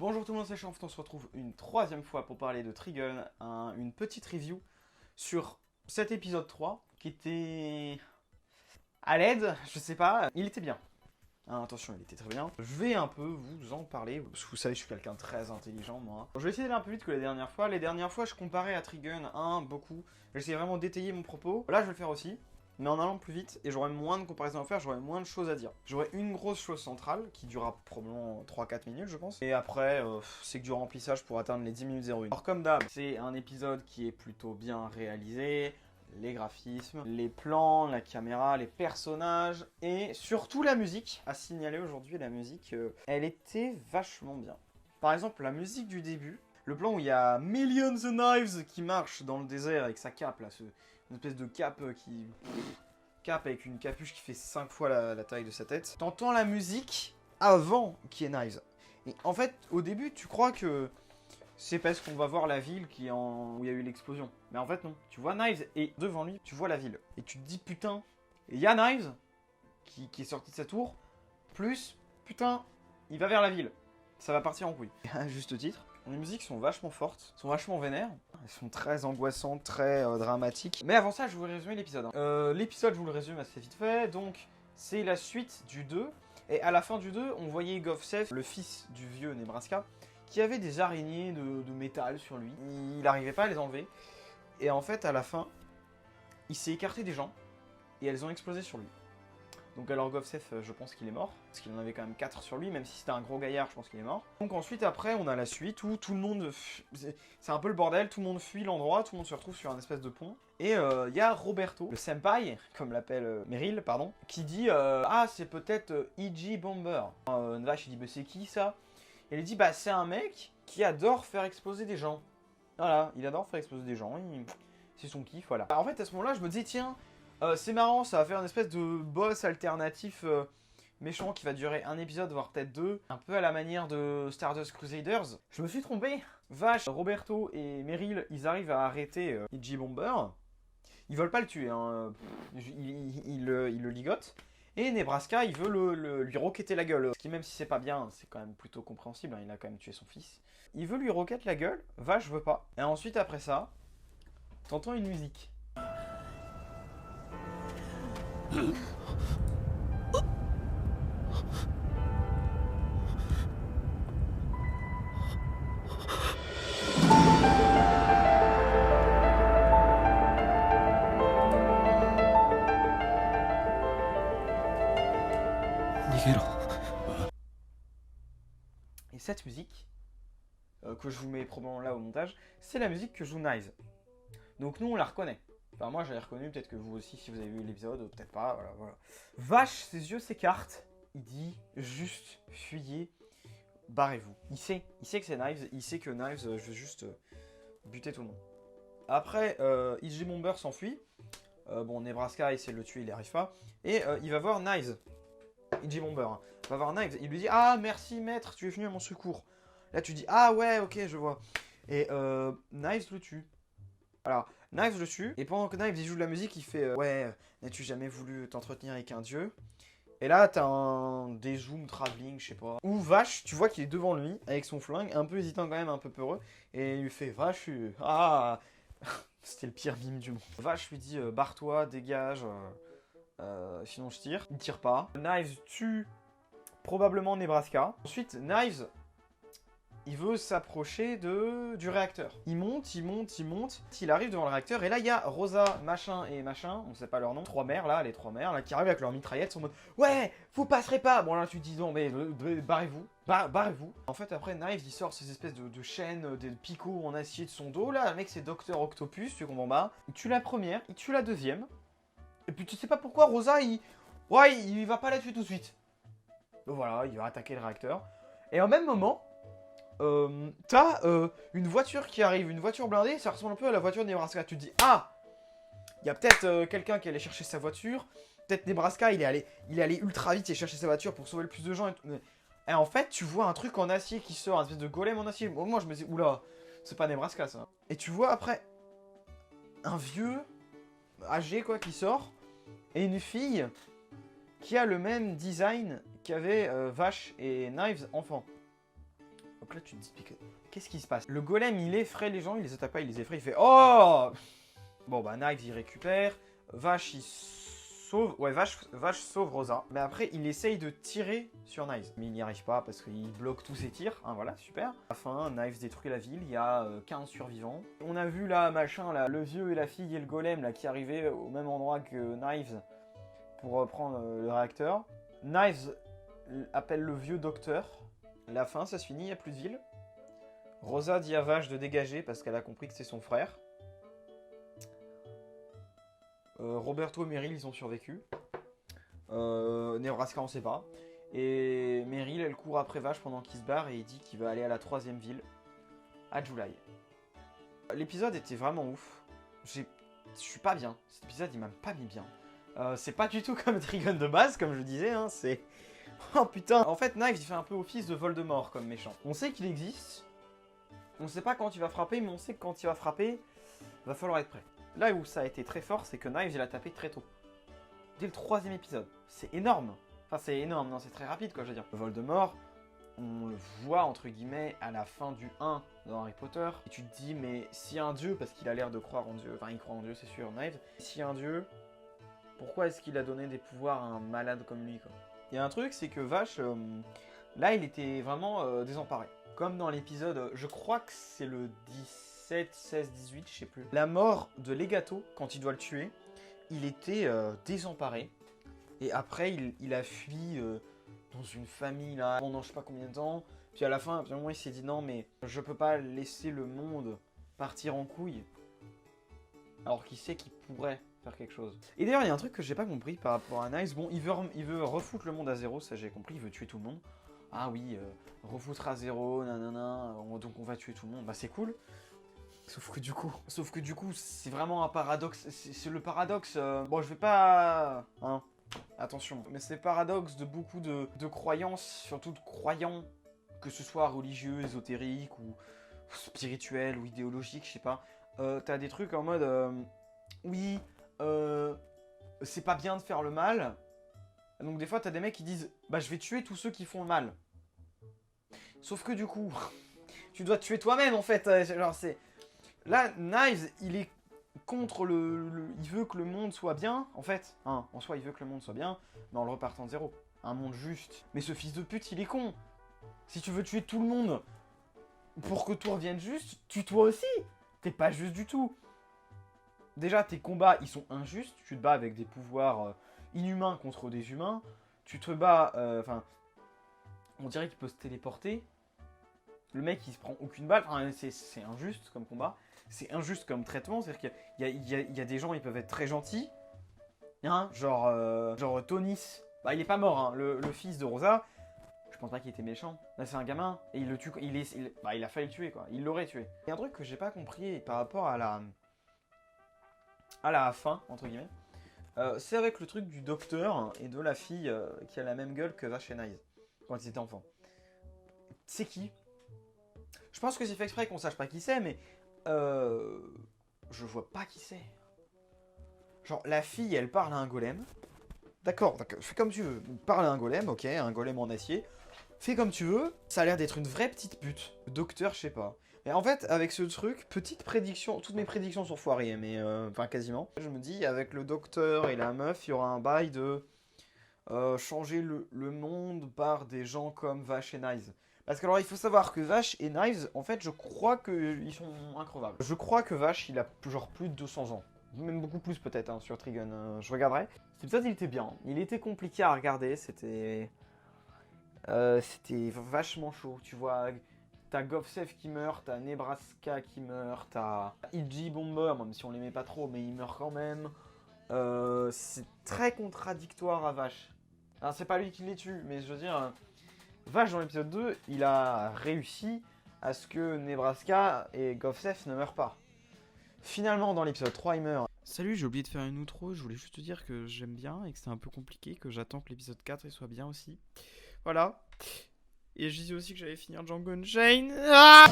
Bonjour tout le monde, c'est Chanf, on se retrouve une troisième fois pour parler de Trigun, une petite review sur cet épisode 3 qui était à l'aide, je sais pas, il était bien. Attention, il était très bien. Je vais un peu vous en parler, parce que vous savez, je suis quelqu'un de très intelligent, moi. Je vais essayer d'aller un peu vite que les dernières fois. Les dernières fois, je comparais à Trigun beaucoup. J'essayais vraiment d'étayer mon propos. Là, je vais le faire aussi, mais en allant plus vite, et j'aurai moins de comparaisons à faire, j'aurai moins de choses à dire. J'aurai une grosse chose centrale, qui durera probablement 3-4 minutes, je pense. Et après, c'est que du remplissage pour atteindre les 10 minutes 01. Alors comme d'hab, c'est un épisode qui est plutôt bien réalisé. Les graphismes, les plans, la caméra, les personnages et surtout la musique. À signaler aujourd'hui, la musique, elle était vachement bien. Par exemple, la musique du début, le plan où il y a Millions of Knives qui marche dans le désert avec sa cape, là, une espèce de cape cape avec une capuche qui fait 5 fois la taille de sa tête. T'entends la musique avant qu'il y ait Knives. Et en fait, au début, tu crois que c'est parce qu'on va voir la ville où il y a eu l'explosion. Mais en fait, non. Tu vois Knives et devant lui, tu vois la ville. Et tu te dis, putain, il y a Knives qui est sorti de sa tour, plus, putain, il va vers la ville. Ça va partir en couille. À juste titre. Les musiques sont vachement fortes, sont vachement vénères. Elles sont très angoissantes, très dramatiques. Mais avant ça, je vous résumer l'épisode. L'épisode, je vous le résume assez vite fait. Donc, c'est la suite du 2. Et à la fin du 2, on voyait Govseth, le fils du vieux Nebraska, qui avait des araignées de métal sur lui. Il n'arrivait pas à les enlever. Et en fait, à la fin, il s'est écarté des gens et elles ont explosé sur lui. Donc alors Govseth, je pense qu'il est mort, parce qu'il en avait quand même 4 sur lui, même si c'était un gros gaillard, je pense qu'il est mort. Donc ensuite, après, on a la suite où tout le monde... C'est un peu le bordel, tout le monde fuit l'endroit, tout le monde se retrouve sur un espèce de pont. Et il y a Roberto, le senpai, comme l'appelle Meryl, pardon, qui dit ah, c'est peut-être E.G. Bomber. Vache, il dit, bah, c'est qui ça? Et il dit, bah, c'est un mec qui adore faire exploser des gens. Voilà, il adore faire exploser des gens, c'est son kiff, voilà. En fait, à ce moment-là, je me disais, tiens, c'est marrant, ça va faire une espèce de boss alternatif méchant qui va durer un épisode, voire peut-être 2, un peu à la manière de Stardust Crusaders. Je me suis trompé. Vache, Roberto et Meryl, ils arrivent à arrêter E.G. Bomber. Ils veulent pas le tuer, hein. Ils le ligotent. Et Nebraska, il veut lui roqueter la gueule. Ce qui, même si c'est pas bien, c'est quand même plutôt compréhensible, hein, il a quand même tué son fils. Il veut lui roqueter la gueule, Vache veut pas. Et ensuite, après ça, t'entends une musique. Et cette musique, que je vous mets probablement là au montage, c'est la musique que joue Knives. Donc nous, on la reconnaît. Enfin, moi, je l'ai reconnue, peut-être que vous aussi, si vous avez vu l'épisode, peut-être pas, voilà. Vache, ses yeux s'écartent. Il dit juste, fuyez, barrez-vous. Il sait que c'est Knives, il sait que Knives veut juste buter tout le monde. Après, E.G. Bomber s'enfuit. Bon, Nebraska essaie de le tuer, il n'y arrive pas. Et il va voir Knives. E.G. Bomber, hein. Il va voir Knives. Il lui dit, ah, merci maître, tu es venu à mon secours. Là, tu dis, ah ouais, ok, je vois. Et Knives le tue. Alors, Knives le tue, et pendant que Knives il joue de la musique, il fait ouais, n'as-tu jamais voulu t'entretenir avec un dieu? Et là, t'as un dézoom travelling, je sais pas. Ou Vache, tu vois qu'il est devant lui, avec son flingue, un peu hésitant quand même, un peu peureux, et il lui fait Vache, ah c'était le pire mime du monde. Vache lui dit barre-toi, dégage, sinon je tire. Il tire pas. Knives tue probablement Nebraska. Ensuite, Knives, il veut s'approcher du réacteur. Il monte. Il arrive devant le réacteur et là il y a Rosa, machin et machin, on sait pas leur nom, les trois mères là, qui arrivent avec leurs mitraillettes en mode ouais, vous passerez pas. Bon là tu te dis non mais barrez-vous, barrez-vous. En fait après Knives il sort ces espèces de chaînes, des picots en acier de son dos là, le mec c'est Docteur Octopus, tu comprends pas. Il tue la première, il tue la deuxième, et puis tu sais pas pourquoi Rosa il va pas la tuer tout de suite. Donc voilà, il va attaquer le réacteur. Et en même moment, t'as une voiture qui arrive, une voiture blindée, ça ressemble un peu à la voiture de Nebraska. Tu te dis, ah, il y a peut-être quelqu'un qui allait chercher sa voiture, peut-être Nebraska, il est allé ultra vite et chercher sa voiture pour sauver le plus de gens. Et en fait, tu vois un truc en acier qui sort, un espèce de golem en acier. Bon, moi, je me dis, oula, c'est pas Nebraska, ça. Et tu vois après, un vieux, âgé, quoi, qui sort, et une fille qui a le même design qu'avait Vache et Knives enfant. Donc là, tu te dis, qu'est-ce qui se passe? Le golem, il effraie les gens, il les attaque pas, il les effraie, il fait oh! Bon, bah, Knives, il récupère. Vache, il sauve. Ouais, Vache sauve Rosa. Mais après, il essaye de tirer sur Knives. Mais il n'y arrive pas parce qu'il bloque tous ses tirs. Hein, voilà, super. À la fin, Knives détruit la ville. Il y a 15 survivants. On a vu là, machin, là, le vieux et la fille et le golem là, qui arrivaient au même endroit que Knives pour prendre le réacteur. Knives appelle le vieux docteur. La fin, ça se finit, il n'y a plus de ville. Rosa dit à Vache de dégager parce qu'elle a compris que c'est son frère. Roberto et Meryl, ils ont survécu. Nebraska, on sait pas. Et Meryl, elle court après Vache pendant qu'il se barre et il dit qu'il va aller à la 3e ville, à July. L'épisode était vraiment ouf. Je suis pas bien. Cet épisode, il m'a pas mis bien. C'est pas du tout comme Trigun de base, comme je disais. Hein, c'est... Oh putain. En fait, Knives, il fait un peu office de Voldemort comme méchant. On sait qu'il existe. On sait pas quand il va frapper, mais on sait que quand il va frapper, va falloir être prêt. Là où ça a été très fort, c'est que Knives, il a tapé très tôt. Dès le 3e épisode. C'est énorme. Enfin, c'est énorme, non, c'est très rapide, quoi, je veux dire. Voldemort, on le voit, entre guillemets, à la fin du 1 dans Harry Potter. Et tu te dis, mais s'il y a un dieu, parce qu'il a l'air de croire en Dieu, enfin, il croit en Dieu, c'est sûr, Knives. S'il y a un dieu, pourquoi est-ce qu'il a donné des pouvoirs à un malade comme lui, quoi? Il y a un truc, c'est que Vache, là, il était vraiment désemparé. Comme dans l'épisode, je crois que c'est le 17, 16, 18, je sais plus. La mort de Legato, quand il doit le tuer, il était désemparé. Et après, il a fui dans une famille, là, pendant je sais pas combien de temps. Puis à la fin, il s'est dit, non, mais je peux pas laisser le monde partir en couille. Alors qu'il sait qu'il pourrait faire quelque chose. Et d'ailleurs, il y a un truc que j'ai pas compris par rapport à Knives. Bon, il veut refoutre le monde à zéro, ça j'ai compris, il veut tuer tout le monde. Ah oui, refoutre à zéro, nanana, donc on va tuer tout le monde, bah c'est cool. Sauf que du coup, c'est vraiment un paradoxe, c'est le paradoxe, bon je vais pas... Hein, attention, mais c'est le paradoxe de beaucoup de croyances, surtout de croyants, que ce soit religieux, ésotérique, ou spirituel, ou idéologique, je sais pas. T'as des trucs en mode, oui, c'est pas bien de faire le mal. Donc des fois, t'as des mecs qui disent, bah je vais tuer tous ceux qui font le mal. Sauf que du coup, tu dois te tuer toi-même en fait. Genre c'est... Là, Knives, il est contre il veut que le monde soit bien, en fait. Hein, en soi, il veut que le monde soit bien, mais en le repartant de zéro. Un monde juste. Mais ce fils de pute, il est con. Si tu veux tuer tout le monde pour que tout revienne juste, tue-toi aussi. T'es pas juste du tout. Déjà, tes combats, ils sont injustes. Tu te bats avec des pouvoirs inhumains contre des humains. Tu te bats... Enfin... on dirait qu'il peut se téléporter. Le mec, il se prend aucune balle. Enfin, c'est injuste comme combat. C'est injuste comme traitement. C'est-à-dire qu'il y a des gens, ils peuvent être très gentils. Hein, genre Tonis. Bah, il est pas mort, hein. Le fils de Rosa. Je pense pas qu'il était méchant. Là, c'est un gamin. Et il le tue. Il a failli le tuer, quoi. Il l'aurait tué. Il y a un truc que j'ai pas compris par rapport à la fin, entre guillemets. C'est avec le truc du docteur et de la fille qui a la même gueule que Vache et Knives quand ils étaient enfants. C'est qui? Je pense que c'est fait exprès qu'on sache pas qui c'est, mais je vois pas qui c'est. Genre, la fille, elle parle à un golem. D'accord, fais comme tu veux. Parle à un golem, ok, un golem en acier. Fais comme tu veux. Ça a l'air d'être une vraie petite pute. Docteur, je sais pas. Et en fait, avec ce truc, petite prédiction, toutes mes prédictions sont foirées, mais enfin quasiment. Je me dis, avec le docteur et la meuf, il y aura un bail de changer le monde par des gens comme Vache et Knives. Parce que alors, il faut savoir que Vache et Knives, en fait, je crois qu'ils sont increvables. Je crois que Vache, il a genre plus de 200 ans. Même beaucoup plus peut-être, hein, sur Trigun, je regarderai. Cet épisode, il était bien. Il était compliqué à regarder, c'était vachement chaud, tu vois. T'as Govsef qui meurt, t'as Nebraska qui meurt, t'as E.G. Bomber, même si on l'aimait pas trop, mais il meurt quand même. C'est très contradictoire à Vache. Alors c'est pas lui qui les tue, mais je veux dire, Vache dans l'épisode 2, il a réussi à ce que Nebraska et Govsef ne meurent pas. Finalement dans l'épisode 3, il meurt. Salut, j'ai oublié de faire une outro, je voulais juste te dire que j'aime bien et que c'est un peu compliqué, que j'attends que l'épisode 4 il soit bien aussi. Voilà. Et je disais aussi que j'allais finir Django Unchained. Ah